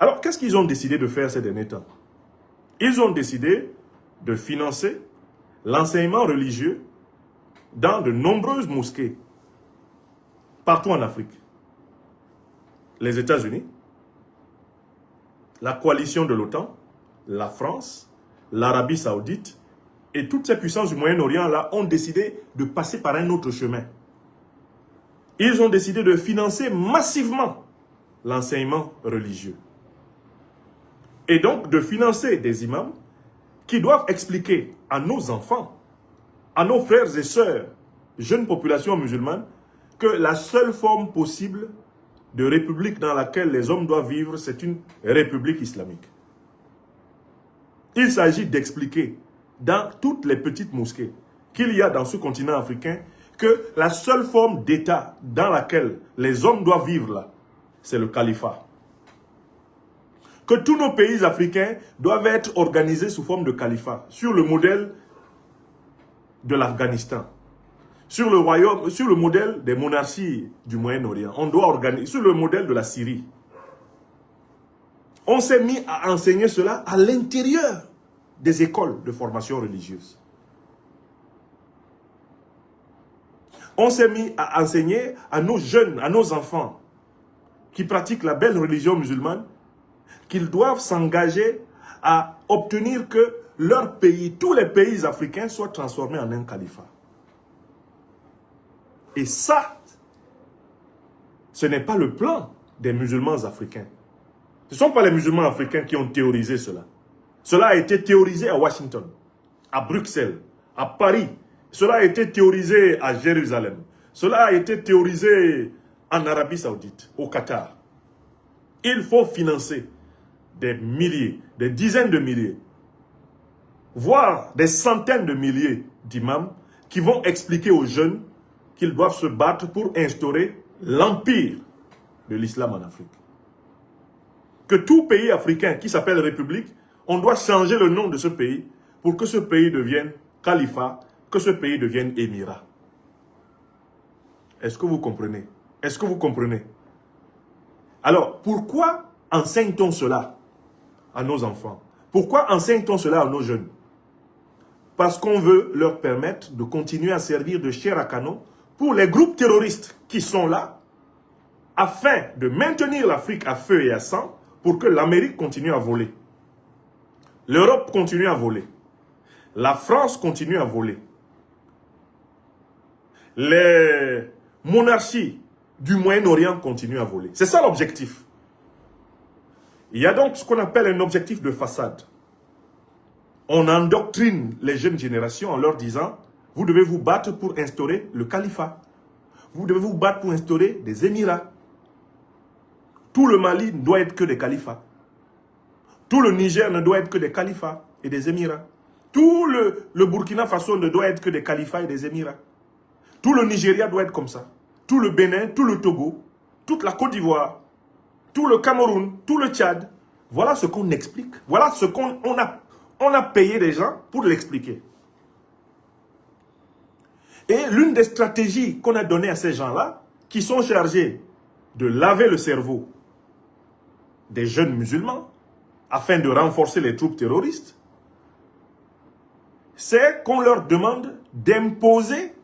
Alors, qu'est-ce qu'ils ont décidé de faire ces derniers temps? Ils ont décidé de financer l'enseignement religieux dans de nombreuses mosquées partout en Afrique. Les États-Unis, la coalition de l'OTAN, la France, l'Arabie Saoudite et toutes ces puissances du Moyen-Orient là ont décidé de passer par un autre chemin. Ils ont décidé de financer massivement l'enseignement religieux. Et donc de financer des imams qui doivent expliquer à nos enfants, à nos frères et sœurs, jeunes populations musulmanes, que la seule forme possible de république dans laquelle les hommes doivent vivre, c'est une république islamique. Il s'agit d'expliquer dans toutes les petites mosquées qu'il y a dans ce continent africain que la seule forme d'État dans laquelle les hommes doivent vivre là, c'est le califat. Que tous nos pays africains doivent être organisés sous forme de califat, sur le modèle de l'Afghanistan, sur le modèle des monarchies du Moyen-Orient. On doit organiser sur le modèle de la Syrie. On s'est mis à enseigner cela à l'intérieur des écoles de formation religieuse. On s'est mis à enseigner à nos jeunes, à nos enfants qui pratiquent la belle religion musulmane, qu'ils doivent s'engager à obtenir que leur pays, tous les pays africains, soient transformés en un califat. Et ça, ce n'est pas le plan des musulmans africains. Ce ne sont pas les musulmans africains qui ont théorisé cela. Cela a été théorisé à Washington, à Bruxelles, à Paris. Cela a été théorisé à Jérusalem. Cela a été théorisé en Arabie Saoudite, au Qatar. Il faut financer des milliers, des dizaines de milliers, voire des centaines de milliers d'imams qui vont expliquer aux jeunes qu'ils doivent se battre pour instaurer l'empire de l'islam en Afrique. Que tout pays africain qui s'appelle République, on doit changer le nom de ce pays pour que ce pays devienne califat, que ce pays devienne émirat. Est-ce que vous comprenez? Est-ce que vous comprenez? Alors, pourquoi enseigne-t-on cela à nos enfants? Pourquoi enseigne-t-on cela à nos jeunes? Parce qu'on veut leur permettre de continuer à servir de chair à canon pour les groupes terroristes qui sont là, afin de maintenir l'Afrique à feu et à sang, pour que l'Amérique continue à voler. L'Europe continue à voler. La France continue à voler. Les monarchies du Moyen-Orient continuent à voler. C'est ça l'objectif. Il y a donc ce qu'on appelle un objectif de façade. On endoctrine les jeunes générations en leur disant « Vous devez vous battre pour instaurer le califat. Vous devez vous battre pour instaurer des émirats. Tout le Mali ne doit être que des califats. Tout le Niger ne doit être que des califats et des émirats. Tout le Burkina Faso ne doit être que des califats et des émirats. Tout le Nigeria doit être comme ça. Tout le Bénin, tout le Togo, toute la Côte d'Ivoire, tout le Cameroun, tout le Tchad. Voilà ce qu'on explique. Voilà ce qu'on a payé des gens pour l'expliquer. Et l'une des stratégies qu'on a données à ces gens-là, qui sont chargés de laver le cerveau des jeunes musulmans, afin de renforcer les troupes terroristes, c'est qu'on leur demande d'imposer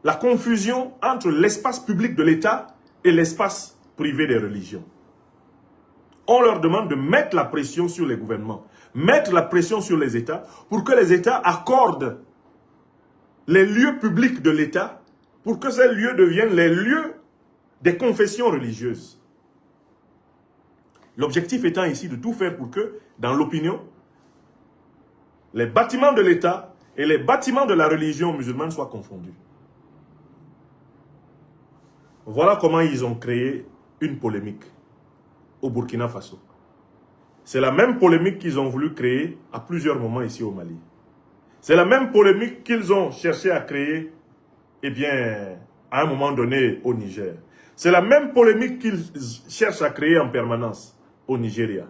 la confusion entre l'espace public de l'État et l'espace privé des religions. On leur demande de mettre la pression sur les gouvernements, mettre la pression sur les États, pour que les États accordent les lieux publics de l'État, pour que ces lieux deviennent les lieux des confessions religieuses. L'objectif étant ici de tout faire pour que, dans l'opinion, les bâtiments de l'État et les bâtiments de la religion musulmane soient confondus. Voilà comment ils ont créé une polémique au Burkina Faso. C'est la même polémique qu'ils ont voulu créer à plusieurs moments ici au Mali. C'est la même polémique qu'ils ont cherché à créer, eh bien, à un moment donné au Niger. C'est la même polémique qu'ils cherchent à créer en permanence au Nigeria.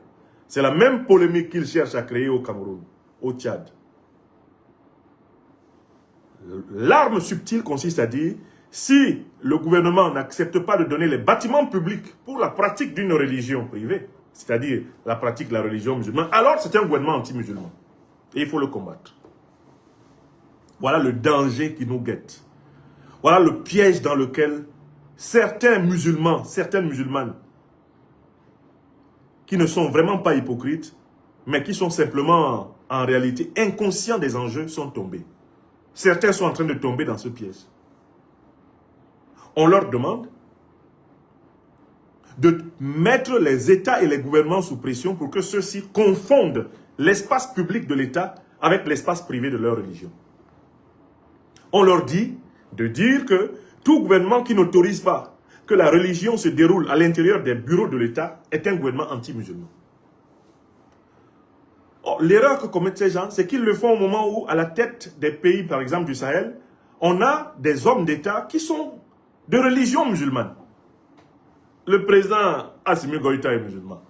C'est la même polémique qu'ils cherchent à créer au Cameroun, au Tchad. L'arme subtile consiste à dire, si le gouvernement n'accepte pas de donner les bâtiments publics pour la pratique d'une religion privée, c'est-à-dire la pratique de la religion musulmane, alors c'est un gouvernement anti-musulman. Et il faut le combattre. Voilà le danger qui nous guette. Voilà le piège dans lequel certains musulmans, certaines musulmanes, qui ne sont vraiment pas hypocrites, mais qui sont simplement, en réalité, inconscients des enjeux, sont tombés. Certains sont en train de tomber dans ce piège. On leur demande de mettre les États et les gouvernements sous pression pour que ceux-ci confondent l'espace public de l'État avec l'espace privé de leur religion. On leur dit de dire que tout gouvernement qui n'autorise pas que la religion se déroule à l'intérieur des bureaux de l'État est un gouvernement anti-musulman. L'erreur que commettent ces gens, c'est qu'ils le font au moment où, à la tête des pays, par exemple du Sahel, on a des hommes d'État qui sont de religion musulmane. Le président Assimi Goïta est musulman.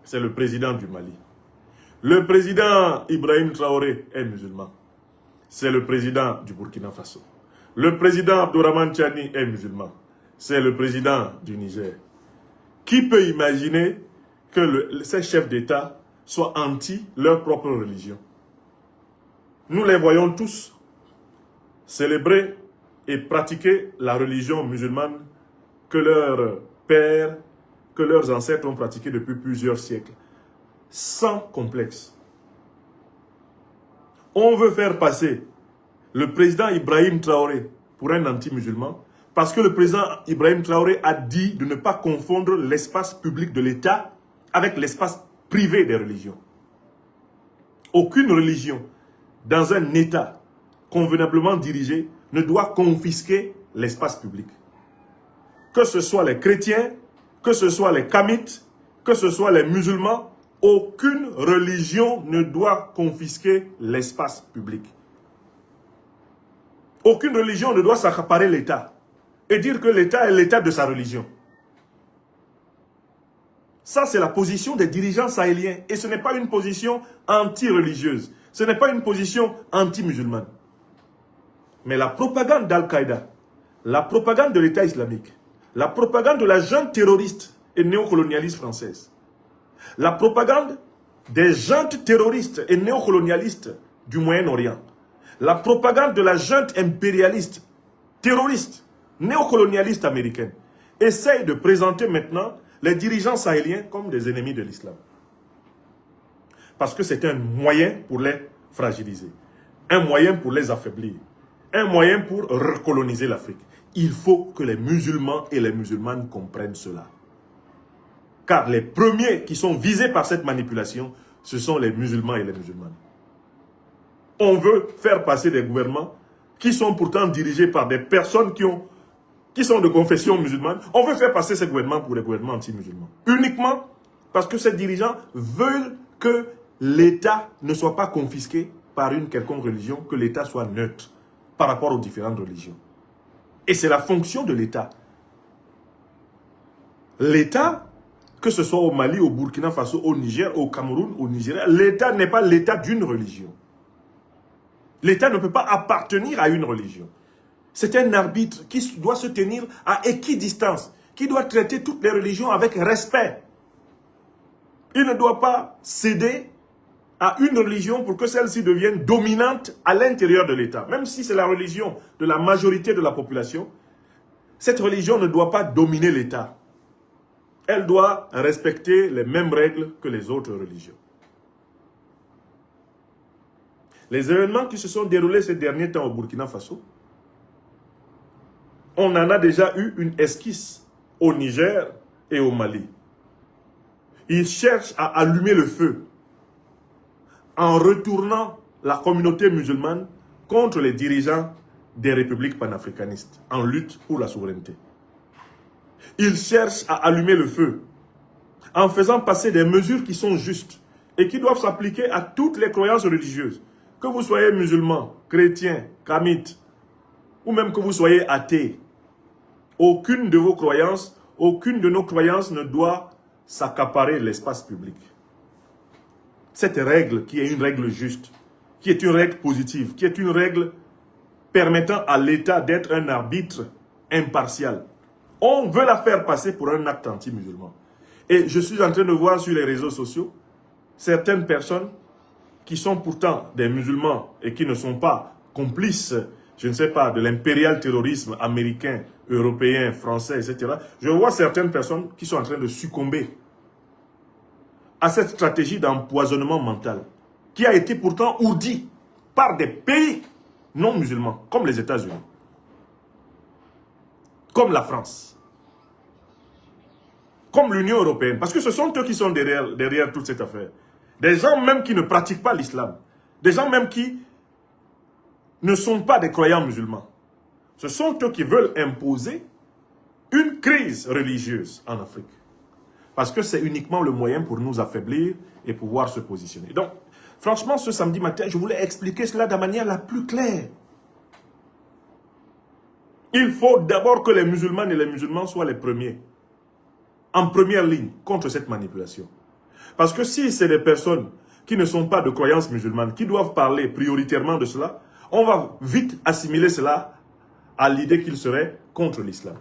C'est le président du Mali. Le président Ibrahim Traoré est musulman. C'est le président du Burkina Faso. Le président Abdourahmane Tchani est musulman. C'est le président du Niger. Qui peut imaginer que ces chefs d'État soient anti leur propre religion? Nous les voyons tous célébrer et pratiquer la religion musulmane que leurs pères, que leurs ancêtres ont pratiquée depuis plusieurs siècles, sans complexe. On veut faire passer le président Ibrahim Traoré pour un anti-musulman parce que le président Ibrahim Traoré a dit de ne pas confondre l'espace public de l'État avec l'espace privé des religions. Aucune religion dans un État convenablement dirigé ne doit confisquer l'espace public. Que ce soit les chrétiens, que ce soit les kamites, que ce soit les musulmans, aucune religion ne doit confisquer l'espace public. Aucune religion ne doit s'accaparer l'État et dire que l'État est l'État de sa religion. Ça, c'est la position des dirigeants sahéliens. Et ce n'est pas une position anti-religieuse. Ce n'est pas une position anti-musulmane. Mais la propagande d'Al-Qaïda, la propagande de l'État islamique, la propagande de la junte terroriste et néocolonialiste française, la propagande des juntes terroristes et néocolonialistes du Moyen-Orient, la propagande de la junte impérialiste, terroriste, néocolonialiste américaine, essaye de présenter maintenant les dirigeants sahéliens comme des ennemis de l'islam. Parce que c'est un moyen pour les fragiliser, un moyen pour les affaiblir, un moyen pour recoloniser l'Afrique. Il faut que les musulmans et les musulmanes comprennent cela. Car les premiers qui sont visés par cette manipulation, ce sont les musulmans et les musulmanes. On veut faire passer des gouvernements qui sont pourtant dirigés par des personnes qui sont de confession musulmane. On veut faire passer ces gouvernements pour des gouvernements anti-musulmans. Uniquement parce que ces dirigeants veulent que l'État ne soit pas confisqué par une quelconque religion, que l'État soit neutre par rapport aux différentes religions. Et c'est la fonction de l'État. L'État, que ce soit au Mali, au Burkina Faso, au Niger, au Cameroun, au Nigeria, l'État n'est pas l'État d'une religion. L'État ne peut pas appartenir à une religion. C'est un arbitre qui doit se tenir à équidistance, qui doit traiter toutes les religions avec respect. Il ne doit pas céder à une religion pour que celle-ci devienne dominante à l'intérieur de l'État. Même si c'est la religion de la majorité de la population, cette religion ne doit pas dominer l'État. Elle doit respecter les mêmes règles que les autres religions. Les événements qui se sont déroulés ces derniers temps au Burkina Faso, on en a déjà eu une esquisse au Niger et au Mali. Ils cherchent à allumer le feu en retournant la communauté musulmane contre les dirigeants des républiques panafricanistes en lutte pour la souveraineté. Ils cherchent à allumer le feu en faisant passer des mesures qui sont justes et qui doivent s'appliquer à toutes les croyances religieuses. Que vous soyez musulman, chrétien, kamite, ou même que vous soyez athée, aucune de vos croyances, aucune de nos croyances ne doit s'accaparer l'espace public. Cette règle qui est une règle juste, qui est une règle positive, qui est une règle permettant à l'État d'être un arbitre impartial, on veut la faire passer pour un acte anti-musulman. Et je suis en train de voir sur les réseaux sociaux certaines personnes qui sont pourtant des musulmans et qui ne sont pas complices, je ne sais pas, de l'impérial terrorisme américain, européen, français, etc. Je vois certaines personnes qui sont en train de succomber à cette stratégie d'empoisonnement mental qui a été pourtant ourdie par des pays non musulmans, comme les États-Unis, comme la France, comme l'Union européenne, parce que ce sont eux qui sont derrière toute cette affaire. Des gens même qui ne pratiquent pas l'islam, des gens même qui ne sont pas des croyants musulmans. Ce sont eux qui veulent imposer une crise religieuse en Afrique. Parce que c'est uniquement le moyen pour nous affaiblir et pouvoir se positionner. Donc, franchement, ce samedi matin, je voulais expliquer cela de la manière la plus claire. Il faut d'abord que les musulmanes et les musulmans soient les premiers, en première ligne, contre cette manipulation. Parce que si c'est des personnes qui ne sont pas de croyances musulmanes, qui doivent parler prioritairement de cela, on va vite assimiler cela à l'idée qu'ils seraient contre l'islam.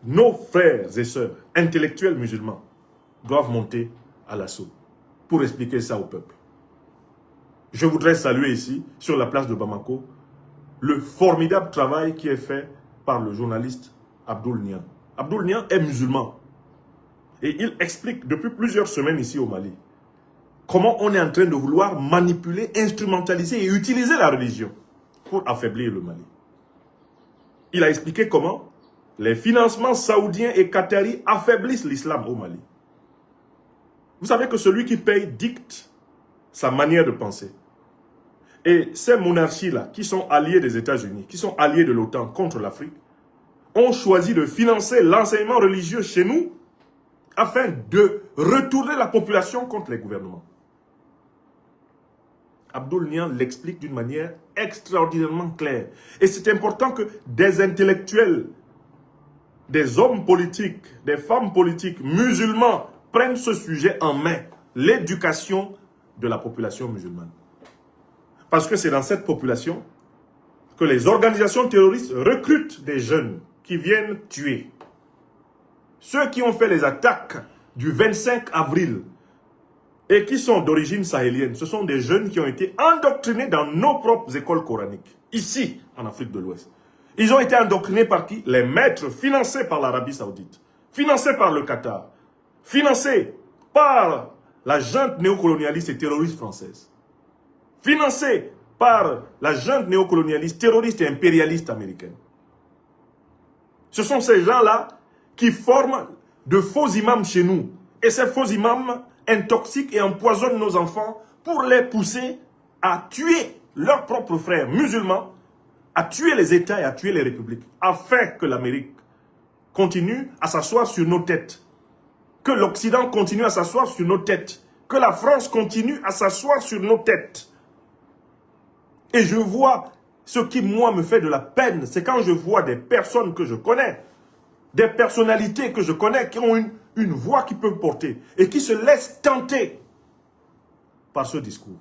Nos frères et sœurs intellectuels musulmans doivent monter à l'assaut pour expliquer ça au peuple. Je voudrais saluer ici, sur la place de Bamako, le formidable travail qui est fait par le journaliste Abdoul Niang. Abdoul Niang est musulman et il explique depuis plusieurs semaines ici au Mali comment on est en train de vouloir manipuler, instrumentaliser et utiliser la religion pour affaiblir le Mali. Il a expliqué comment les financements saoudiens et qataris affaiblissent l'islam au Mali. Vous savez que celui qui paye dicte sa manière de penser. Et ces monarchies-là, qui sont alliées des États-Unis, qui sont alliées de l'OTAN contre l'Afrique, ont choisi de financer l'enseignement religieux chez nous afin de retourner la population contre les gouvernements. Abdoul Niang l'explique d'une manière extraordinairement claire. Et c'est important que des intellectuels, des hommes politiques, des femmes politiques musulmans prennent ce sujet en main, l'éducation de la population musulmane. Parce que c'est dans cette population que les organisations terroristes recrutent des jeunes qui viennent tuer. Ceux qui ont fait les attaques du 25 avril et qui sont d'origine sahélienne, ce sont des jeunes qui ont été endoctrinés dans nos propres écoles coraniques, ici, en Afrique de l'Ouest. Ils ont été endoctrinés par qui? Les maîtres financés par l'Arabie Saoudite, financés par le Qatar, financés par la junte néocolonialiste et terroriste française, financés par la junte néocolonialiste, terroriste et impérialiste américaine. Ce sont ces gens-là qui forment de faux imams chez nous. Et ces faux imams intoxiquent et empoisonnent nos enfants pour les pousser à tuer leurs propres frères musulmans, à tuer les États et à tuer les républiques, afin que l'Amérique continue à s'asseoir sur nos têtes, que l'Occident continue à s'asseoir sur nos têtes, que la France continue à s'asseoir sur nos têtes. Et je vois ce qui, moi, me fait de la peine, c'est quand je vois des personnes que je connais, des personnalités que je connais qui ont une voix qui peut porter et qui se laissent tenter par ce discours.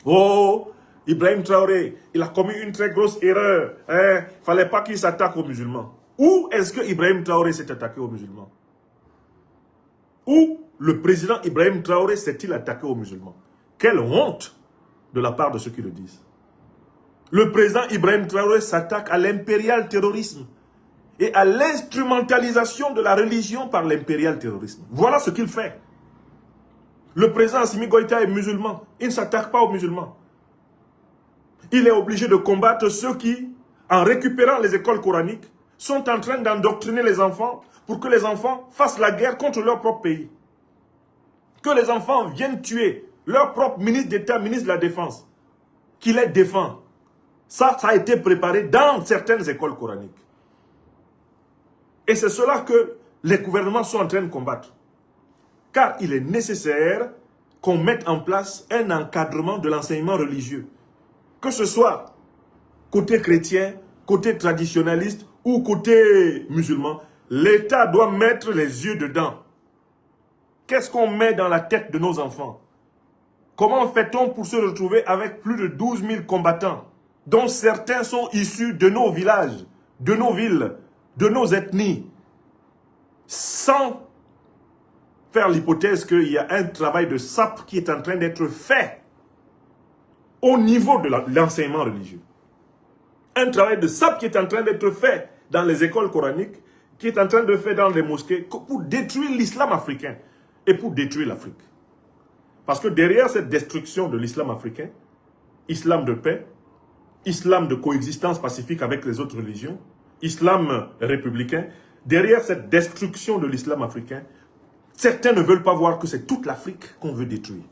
Oh, Ibrahim Traoré, il a commis une très grosse erreur. Il ne fallait pas qu'il s'attaque aux musulmans. Où est-ce que Ibrahim Traoré s'est attaqué aux musulmans? Où le président Ibrahim Traoré s'est-il attaqué aux musulmans? Quelle honte de la part de ceux qui le disent. Le président Ibrahim Traoré s'attaque à l'impérial terrorisme et à l'instrumentalisation de la religion par l'impérial terrorisme. Voilà ce qu'il fait. Le président Assimi Goïta est musulman. Il ne s'attaque pas aux musulmans. Il est obligé de combattre ceux qui, en récupérant les écoles coraniques, sont en train d'endoctriner les enfants pour que les enfants fassent la guerre contre leur propre pays. Que les enfants viennent tuer leur propre ministre d'État, ministre de la Défense, qui les défend. Ça a été préparé dans certaines écoles coraniques. Et c'est cela que les gouvernements sont en train de combattre. Car il est nécessaire qu'on mette en place un encadrement de l'enseignement religieux. Que ce soit côté chrétien, côté traditionnaliste ou côté musulman, l'État doit mettre les yeux dedans. Qu'est-ce qu'on met dans la tête de nos enfants? Comment fait-on pour se retrouver avec plus de 12 000 combattants, dont certains sont issus de nos villages, de nos villes, de nos ethnies, sans faire l'hypothèse qu'il y a un travail de sape qui est en train d'être fait au niveau de l'enseignement religieux. Un travail de sape qui est en train d'être fait dans les écoles coraniques, qui est en train de faire dans les mosquées pour détruire l'islam africain et pour détruire l'Afrique. Parce que derrière cette destruction de l'islam africain, islam de paix, islam de coexistence pacifique avec les autres religions, islam républicain, derrière cette destruction de l'islam africain, certains ne veulent pas voir que c'est toute l'Afrique qu'on veut détruire.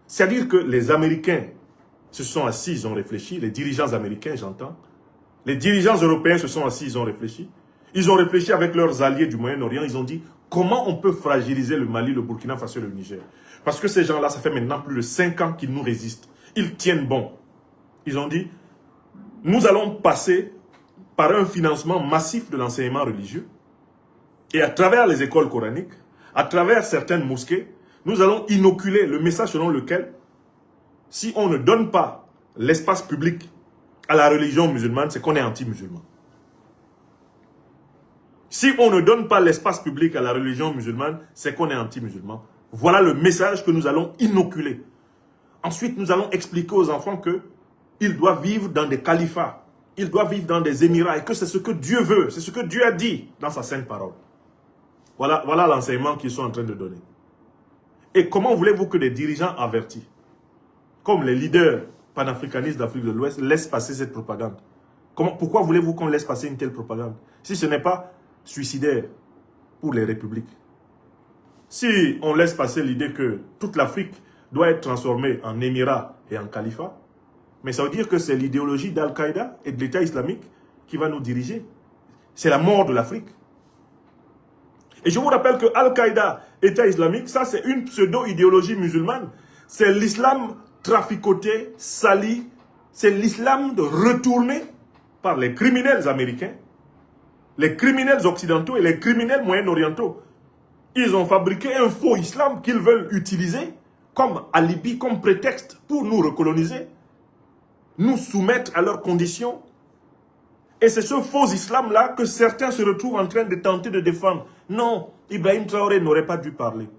C'est-à-dire que les Américains se sont assis, ils ont réfléchi, les dirigeants américains, j'entends, les dirigeants européens se sont assis, ils ont réfléchi avec leurs alliés du Moyen-Orient, ils ont dit comment on peut fragiliser le Mali, le Burkina Faso et le Niger. Parce que ces gens-là, ça fait maintenant plus de 5 ans qu'ils nous résistent. Ils tiennent bon. Ils ont dit, nous allons passer par un financement massif de l'enseignement religieux et à travers les écoles coraniques, à travers certaines mosquées, nous allons inoculer le message selon lequel, si on ne donne pas l'espace public à la religion musulmane, c'est qu'on est anti-musulman. Si on ne donne pas l'espace public à la religion musulmane, c'est qu'on est anti-musulman. Voilà le message que nous allons inoculer. Ensuite, nous allons expliquer aux enfants qu'ils doivent vivre dans des califats, ils doivent vivre dans des émirats et que c'est ce que Dieu veut, c'est ce que Dieu a dit dans sa sainte parole. Voilà l'enseignement qu'ils sont en train de donner. Et comment voulez-vous que des dirigeants avertis, comme les leaders panafricanistes d'Afrique de l'Ouest, laissent passer cette propagande? Pourquoi voulez-vous qu'on laisse passer une telle propagande? Si ce n'est pas suicidaire pour les républiques. Si on laisse passer l'idée que toute l'Afrique doit être transformée en émirat et en califat, mais ça veut dire que c'est l'idéologie d'Al-Qaïda et de l'État islamique qui va nous diriger. C'est la mort de l'Afrique. Et je vous rappelle que Al-Qaïda, État islamique, ça c'est une pseudo-idéologie musulmane. C'est l'islam traficoté, sali, c'est l'islam retourné par les criminels américains, les criminels occidentaux et les criminels moyen-orientaux. Ils ont fabriqué un faux islam qu'ils veulent utiliser comme alibi, comme prétexte pour nous recoloniser, nous soumettre à leurs conditions. Et c'est ce faux islam-là que certains se retrouvent en train de tenter de défendre. Non, Ibrahim Traoré n'aurait pas dû parler.